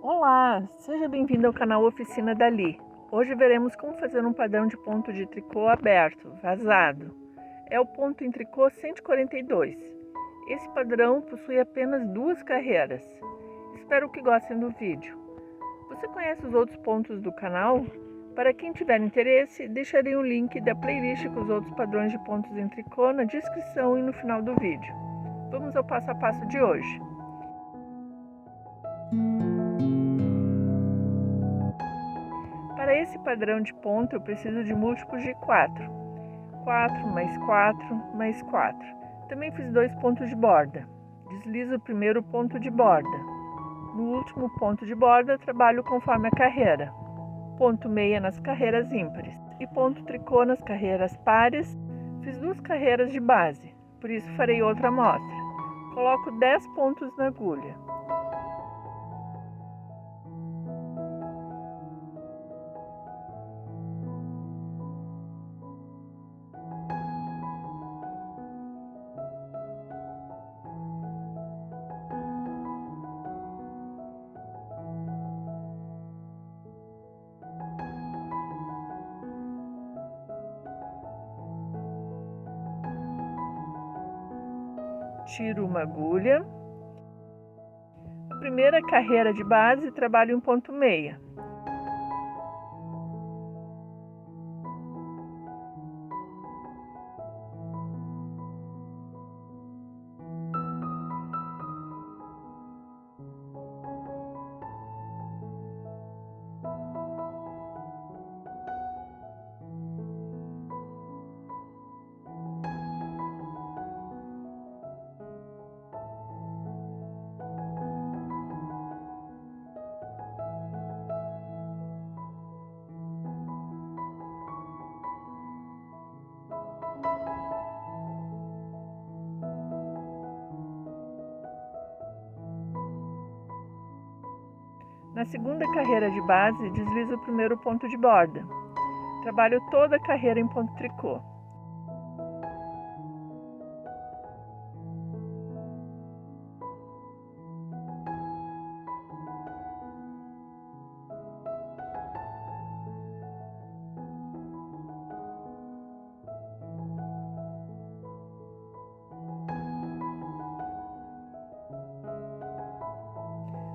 Olá, seja bem-vindo ao canal Oficina Dali. Hoje veremos como fazer um padrão de ponto de tricô aberto, vazado. É o ponto em tricô 142. Esse padrão possui apenas 2 carreiras. Espero que gostem do vídeo. Você conhece os outros pontos do canal? Para quem tiver interesse, deixarei um link da playlist com os outros padrões de pontos em tricô na descrição e no final do vídeo. Vamos ao passo a passo de hoje. Para esse padrão de ponto, eu preciso de múltiplos de 4. 4 mais 4 mais 4. Também fiz 2 pontos de borda. Deslizo o primeiro ponto de borda. No último ponto de borda, trabalho conforme a carreira. Ponto meia nas carreiras ímpares e ponto tricô nas carreiras pares. Fiz 2 carreiras de base, por isso farei outra amostra. Coloco 10 pontos na agulha. Tiro uma agulha. A primeira carreira de base, trabalho em ponto meia. Na segunda carreira de base, deslizo o primeiro ponto de borda. Trabalho toda a carreira em ponto tricô.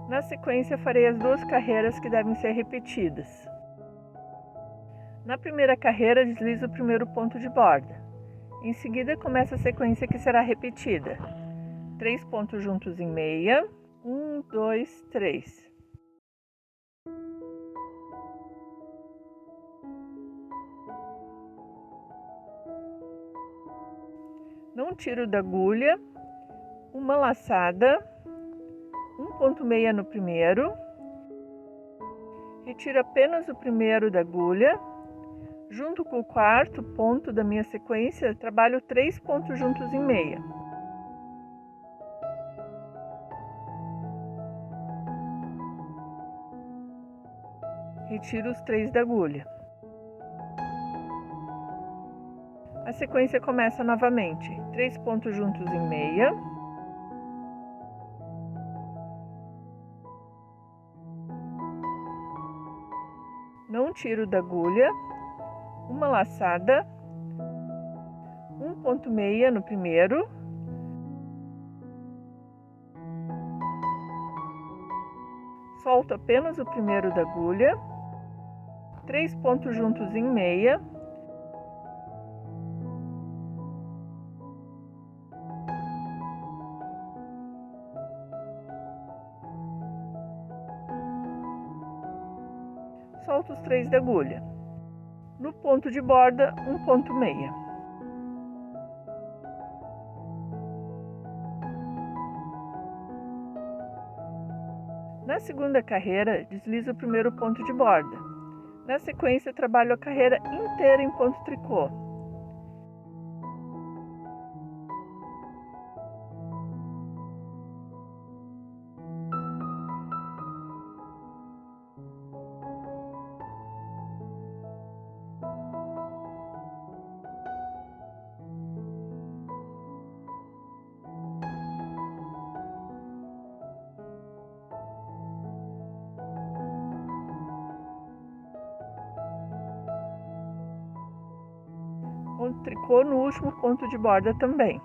Na sequência, farei as 2 carreiras que devem ser repetidas. Na primeira carreira, deslizo o primeiro ponto de borda. Em seguida, começa a sequência que será repetida. 3 pontos juntos em meia. 1, 2, 3. Não tiro da agulha. Uma laçada. 1 ponto meia no primeiro. Retiro apenas o primeiro da agulha. Junto com o quarto ponto da minha sequência, trabalho 3 pontos juntos em meia. Retiro os 3 da agulha. A sequência começa novamente. 3 pontos juntos em meia. Não tiro da agulha. Uma laçada. 1 ponto meia no primeiro. Solto apenas o primeiro da agulha. 3 pontos juntos em meia. Solto os 3 da agulha. No ponto de borda, 1 ponto meia. Na segunda carreira, deslizo o primeiro ponto de borda. Na sequência, trabalho a carreira inteira em ponto tricô. ponto de tricô no último ponto de borda também.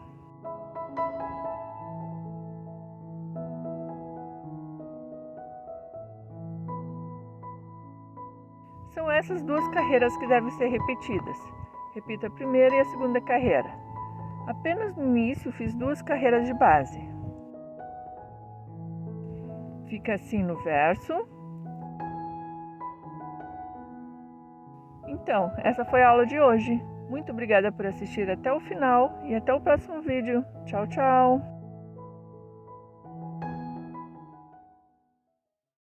São essas duas carreiras que devem ser repetidas. Repita a primeira e a segunda carreira. Apenas no início fiz 2 carreiras de base. Fica assim no verso. Então, essa foi a aula de hoje. Muito obrigada por assistir até o final e até o próximo vídeo. Tchau, tchau!